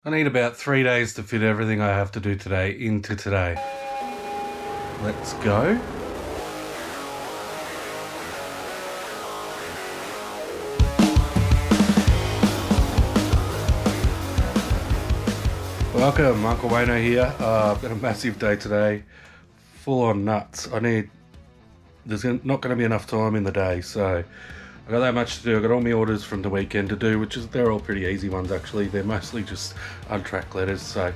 I need about 3 days to fit everything I have to do today into today. Let's go. Welcome, Uncle Wayno here. I've got a massive day today, full on nuts. There's not going to be enough time in the day, so I got that much to do. I got all my orders from the weekend to do, they're all pretty easy ones actually. They're mostly just untracked letters, so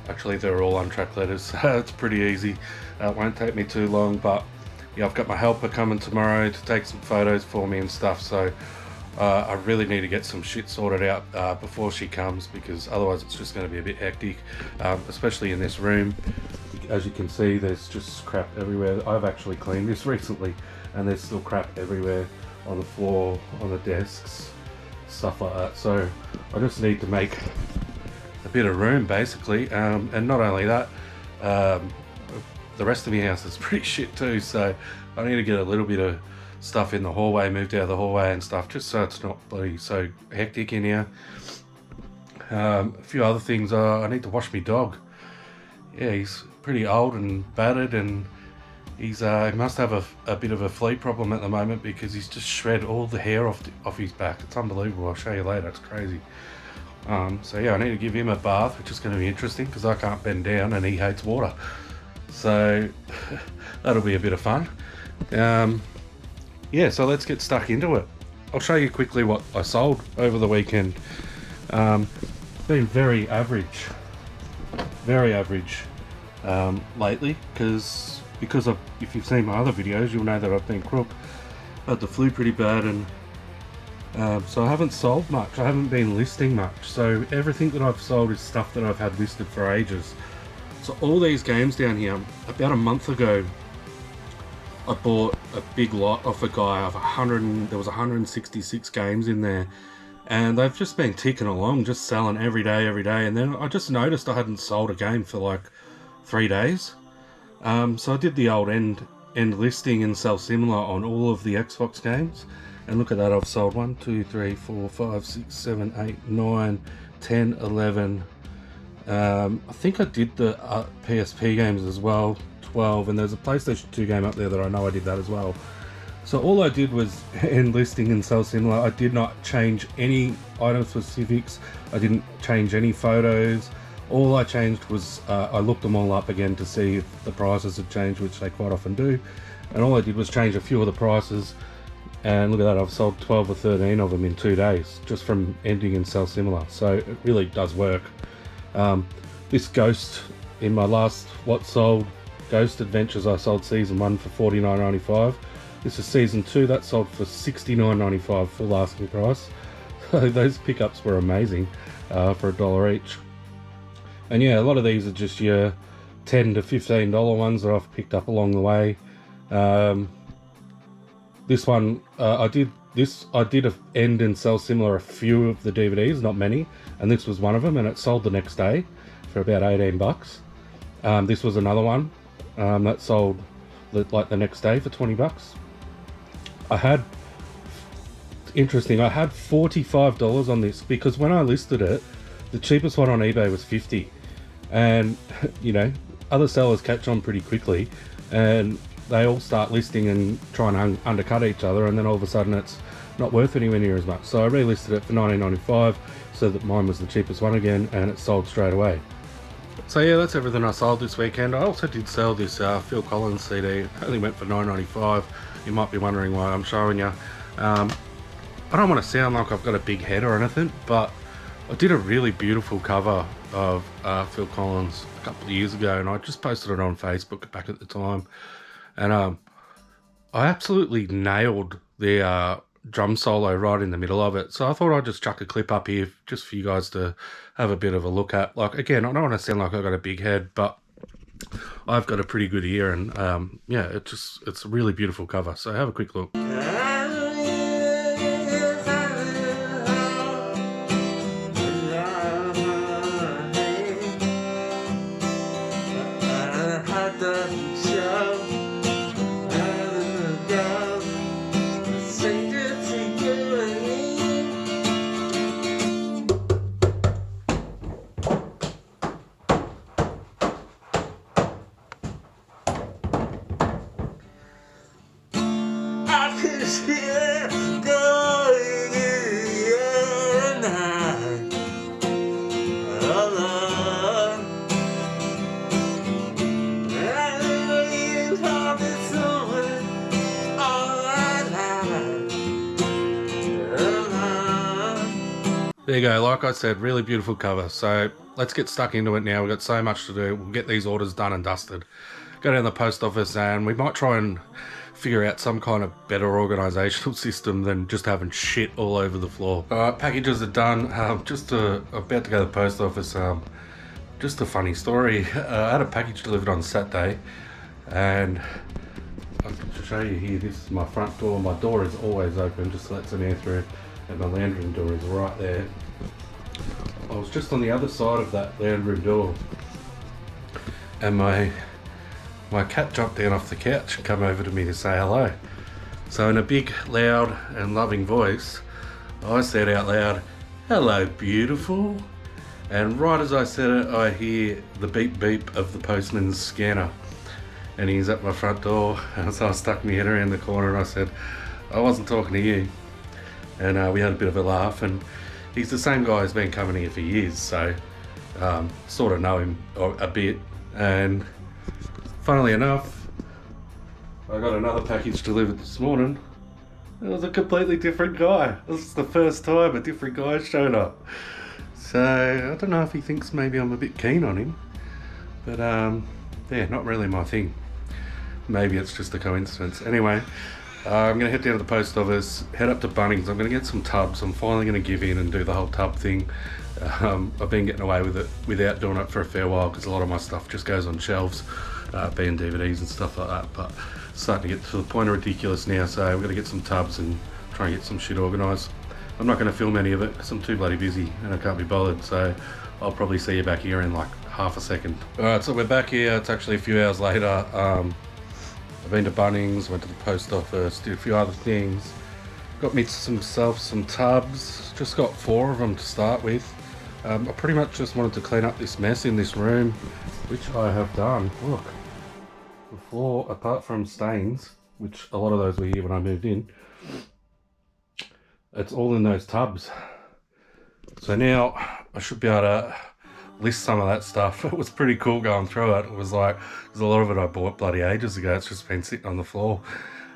actually they're all untracked letters, so it's pretty easy. It won't take me too long, but yeah, I've got my helper coming tomorrow to take some photos for me and stuff, so I really need to get some shit sorted out before she comes, because otherwise it's just going to be a bit hectic, especially in this room. As you can see, there's just crap everywhere. I've actually cleaned this recently and there's still crap everywhere, on the floor, on the desks, stuff like that. So I just need to make a bit of room basically, and not only that, the rest of my house is pretty shit too, so I need to get a little bit of stuff in the hallway, moved out of the hallway and stuff, just so it's not bloody so hectic in here. A few other things, I need to wash my dog. Yeah, he's pretty old and battered, and he must have a bit of a flea problem at the moment, because he's just shred all the hair off his back. It's unbelievable. I'll show you later. It's crazy. So yeah, I need to give him a bath, which is going to be interesting because I can't bend down and he hates water. So that'll be a bit of fun. Yeah, so let's get stuck into it. I'll show you quickly what I sold over the weekend. Been very average lately, because if you've seen my other videos, you'll know that I've been crook. I had the flu pretty bad, and so I haven't sold much. I haven't been listing much. So everything that I've sold is stuff that I've had listed for ages. So all these games down here, about a month ago, I bought a big lot off a guy of there was 166 games in there, and they've just been ticking along, just selling every day, and then I just noticed I hadn't sold a game for like 3 days. So I did the old end listing and sell similar on all of the Xbox games, and look at that, I've sold 1, 2, 3, 4, 5, 6, 7, 8, 9, 10, 11. I think I did the PSP games as well, 12, and there's a PlayStation 2 game up there that I know I did that as well. So all I did was end listing and sell similar. I did not change any item specifics. I didn't change any photos. All I changed was I looked them all up again to see if the prices had changed, which they quite often do. And all I did was change a few of the prices. And look at that, I've sold 12 or 13 of them in 2 days, just from ending and sell similar. So it really does work. This Ghost, in my last what sold Ghost Adventures, I sold season 1 for $49.95. This is season 2, that sold for $69.95 full asking price. So those pickups were amazing, for $1 each. And yeah, a lot of these are just your $10 to $15 ones that I've picked up along the way. This one, I did end and sell similar a few of the DVDs, not many, and this was one of them, and it sold the next day for about 18 bucks. This was another one that sold like the next day for 20 bucks. I had $45 on this, because when I listed it, the cheapest one on eBay was 50, and you know, other sellers catch on pretty quickly, and they all start listing and trying to undercut each other, and then all of a sudden it's not worth anywhere near as much. So I relisted it for $19.95, so that mine was the cheapest one again, and it sold straight away. So yeah, that's everything I sold this weekend. I also did sell this Phil Collins CD. It only went for $9.95. You might be wondering why I'm showing you. I don't want to sound like I've got a big head or anything, but I did a really beautiful cover of Phil Collins a couple of years ago, and I just posted it on Facebook back at the time. And I absolutely nailed the drum solo right in the middle of it. So I thought I'd just chuck a clip up here just for you guys to have a bit of a look at. Like, again, I don't want to sound like I've got a big head, but I've got a pretty good ear, and yeah, it's a really beautiful cover. So have a quick look. There you go, like I said, really beautiful cover. So let's get stuck into it now. We've got so much to do. We'll get these orders done and dusted. Go down to the post office and we might try and figure out some kind of better organisational system than just having shit all over the floor. Alright, packages are done. About to go to the post office. Just a funny story. I had a package delivered on Saturday and I'll show you here. This is my front door. My door is always open, just to let some air through, and my lounge room door is right there. I was just on the other side of that lounge room door and my cat jumped down off the couch and come over to me to say hello. So in a big, loud and loving voice, I said out loud, "Hello, beautiful." And right as I said it, I hear the beep beep of the postman's scanner. And he's at my front door, and so I stuck my head around the corner and I said, "I wasn't talking to you." And we had a bit of a laugh, and he's the same guy who's been coming here for years, so sort of know him a bit. And funnily enough, I got another package delivered this morning. It was a completely different guy. This is the first time a different guy showed up. So I don't know if he thinks maybe I'm a bit keen on him, but yeah, not really my thing. Maybe it's just a coincidence. Anyway, I'm going to head down to the post office, head up to Bunnings. I'm going to get some tubs. I'm finally going to give in and do the whole tub thing. I've been getting away with it without doing it for a fair while because a lot of my stuff just goes on shelves, being DVDs and stuff like that. But it's starting to get to the point of ridiculous now, so we're going to get some tubs and try and get some shit organised. I'm not going to film any of it because I'm too bloody busy and I can't be bothered, so I'll probably see you back here in like half a second. Alright, so we're back here. It's actually a few hours later. I've been to Bunnings, went to the post office, did a few other things. Got me some tubs. Just got 4 of them to start with. I pretty much just wanted to clean up this mess in this room, which I have done. Look, the floor, apart from stains, which a lot of those were here when I moved in, it's all in those tubs. So now I should be able to list some of that stuff. It was pretty cool going through it. It was like, there's a lot of it I bought bloody ages ago. It's just been sitting on the floor.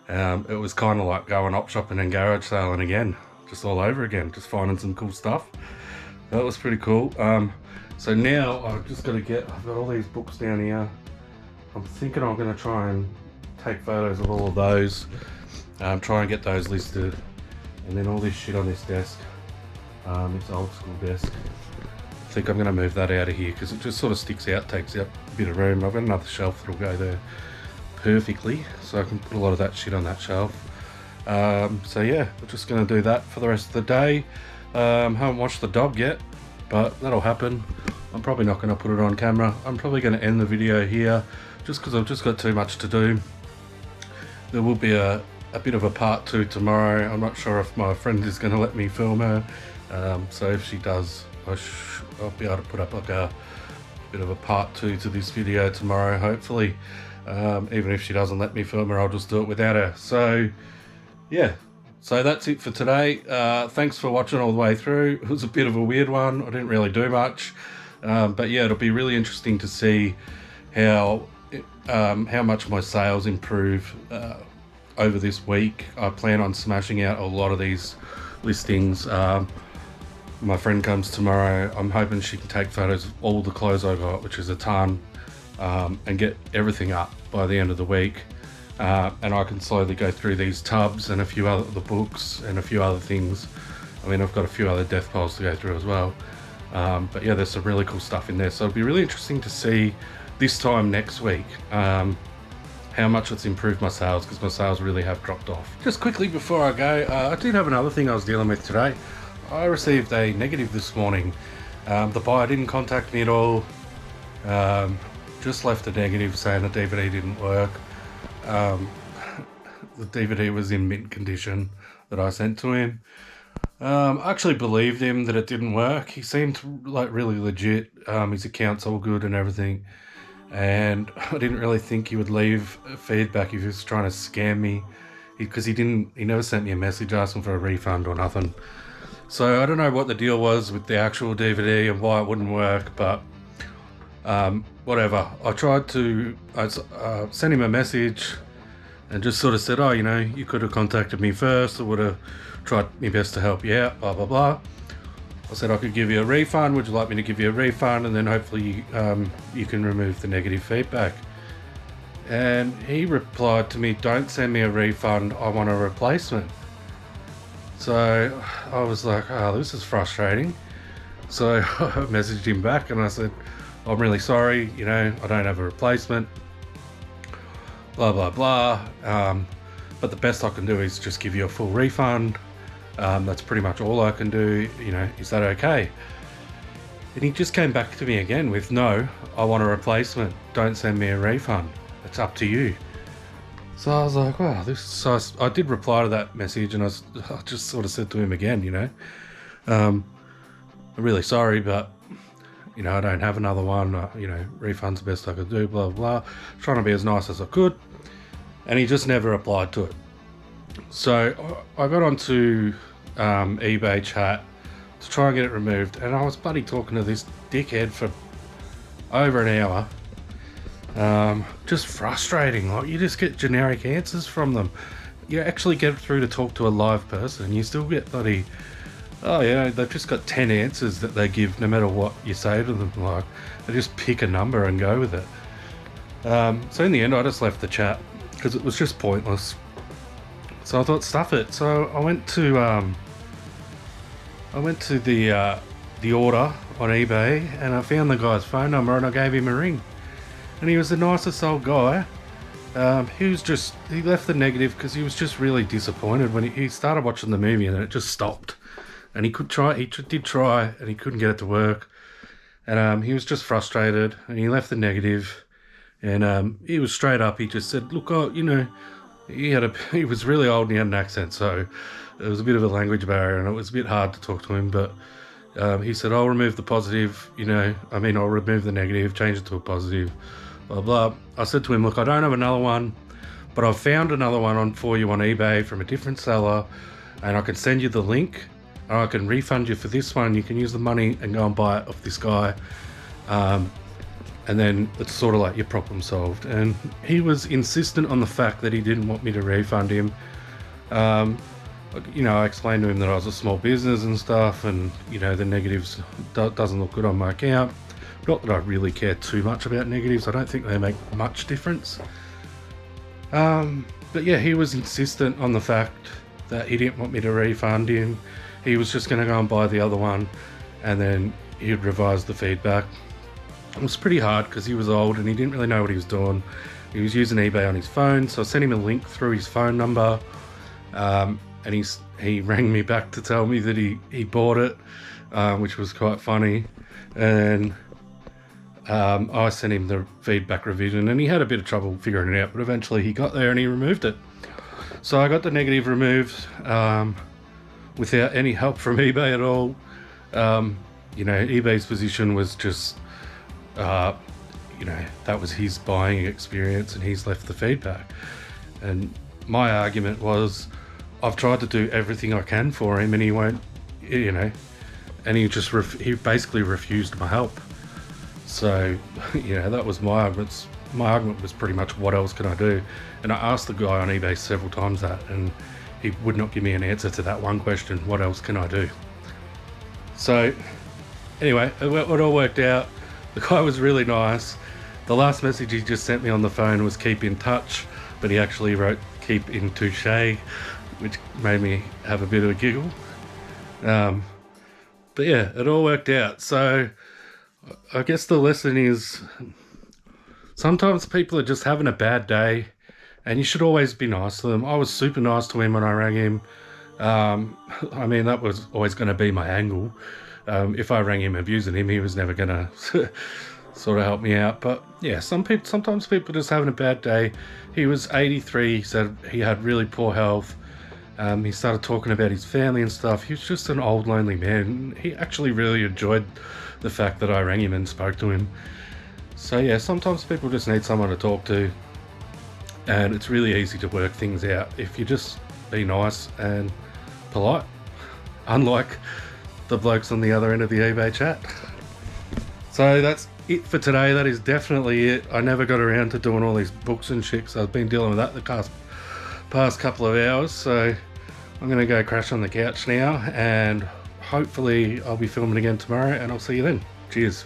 It was kind of like going op shopping and garage sailing again, just all over again, just finding some cool stuff. That was pretty cool. So now I've just got all these books down here. I'm thinking I'm going to try and take photos of all of those, try and get those listed, and then all this shit on this desk, this old school desk. I think I'm going to move that out of here because it just sort of sticks out, takes up a bit of room. I've got another shelf that'll go there perfectly, so I can put a lot of that shit on that shelf. So yeah, we're just going to do that for the rest of the day. Haven't watched the dog yet, but that'll happen. I'm probably not going to put it on camera. I'm probably going to end the video here just because I've just got too much to do. There will be a bit of a part 2 tomorrow. I'm not sure if my friend is going to let me film her, so if she does, I'll be able to put up like a bit of a part 2 to this video tomorrow, hopefully. Even if she doesn't let me film her, I'll just do it without her. So yeah, so that's it for today. Thanks for watching all the way through. It was a bit of a weird one. I didn't really do much, but yeah, it'll be really interesting to see how much my sales improve over this week. I plan on smashing out a lot of these listings. My friend comes tomorrow. I'm hoping she can take photos of all the clothes I got, which is a ton, and get everything up by the end of the week. And I can slowly go through these tubs and a few other books and a few other things. I mean, I've got a few other death piles to go through as well. But yeah, there's some really cool stuff in there. So it'll be really interesting to see this time next week how much it's improved my sales, because my sales really have dropped off. Just quickly before I go, I did have another thing I was dealing with today. I received a negative this morning. The buyer didn't contact me at all. Just left a negative saying the DVD didn't work. The DVD was in mint condition that I sent to him. I actually believed him that it didn't work. He seemed like really legit. His account's all good and everything. And I didn't really think he would leave feedback if he was trying to scam me, because he never sent me a message asking for a refund or nothing. So I don't know what the deal was with the actual DVD and why it wouldn't work, but whatever. I sent him a message and just sort of said, oh, you could have contacted me first. I would have tried my best to help you out, blah, blah, blah. I said I could give you a refund. Would you like me to give you a refund? And then hopefully you can remove the negative feedback. And he replied to me, don't send me a refund, I want a replacement. So I was like, oh, this is frustrating. So I messaged him back and I said, I'm really sorry, I don't have a replacement, blah, blah, blah. But the best I can do is just give you a full refund. That's pretty much all I can do, is that okay? And he just came back to me again with, no, I want a replacement, don't send me a refund, it's up to you. So I was like, wow, so I did reply to that message, and I just sort of said to him again, I'm really sorry, but I don't have another one, refund's the best I could do, blah, blah, trying to be as nice as I could. And he just never replied to it. So I got onto eBay chat to try and get it removed, and I was bloody talking to this dickhead for over an hour. Just frustrating. Like, you just get generic answers from them. You actually get through to talk to a live person, you still get bloody, oh yeah, they've just got 10 answers that they give no matter what you say to them. Like, they just pick a number and go with it. So in the end I just left the chat because it was just pointless. So I thought, stuff it. So I went to the order on eBay, and I found the guy's phone number and I gave him a ring. And he was the nicest old guy. He left the negative because he was just really disappointed when he started watching the movie and then it just stopped. And he did try, and he couldn't get it to work. And he was just frustrated, and he left the negative. And he was straight up. He just said, look, he was really old and he had an accent, so it was a bit of a language barrier and it was a bit hard to talk to him. But he said, I'll remove the positive, I'll remove the negative, change it to a positive, blah, blah. I said to him, look, I don't have another one, but I've found another one for you on eBay from a different seller, and I can send you the link, or I can refund you for this one. You can use the money and go and buy it off this guy. And then it's sort of like your problem solved. And he was insistent on the fact that he didn't want me to refund him. I explained to him that I was a small business and stuff, and the negatives doesn't look good on my account. Not that I really care too much about negatives. I don't think they make much difference. But yeah, he was insistent on the fact that he didn't want me to refund him. He was just going to go and buy the other one, and then he'd revise the feedback. It was pretty hard because he was old and he didn't really know what he was doing. He was using eBay on his phone, so I sent him a link through his phone number, and he rang me back to tell me that he bought it, which was quite funny. And I sent him the feedback revision, and he had a bit of trouble figuring it out, but eventually he got there and he removed it. So I got the negative removed without any help from eBay at all. eBay's position was just, that was his buying experience, and he's left the feedback. And my argument was, I've tried to do everything I can for him, and he won't, and he basically refused my help. So, that was my argument. My argument was pretty much, what else can I do? And I asked the guy on eBay several times that, and he would not give me an answer to that one question, what else can I do? So, anyway, it all worked out. The guy was really nice. The last message he just sent me on the phone was keep in touch, but he actually wrote keep in touche, which made me have a bit of a giggle. But yeah, it all worked out. So I guess the lesson is, sometimes people are just having a bad day, and you should always be nice to them. I was super nice to him when I rang him. That was always going to be my angle. If I rang him abusing him, he was never going to sort of help me out. But yeah, sometimes people are just having a bad day. He was 83, he said he had really poor health. He started talking about his family and stuff. He was just an old, lonely man. He actually really enjoyed the fact that I rang him and spoke to him. So yeah, sometimes people just need someone to talk to, and it's really easy to work things out if you just be nice and polite, unlike the blokes on the other end of the eBay chat. So that's it for today. That is definitely it. I never got around to doing all these books and shit, so I've been dealing with that the past couple of hours. So I'm going to go crash on the couch now, and hopefully I'll be filming again tomorrow, and I'll see you then. Cheers.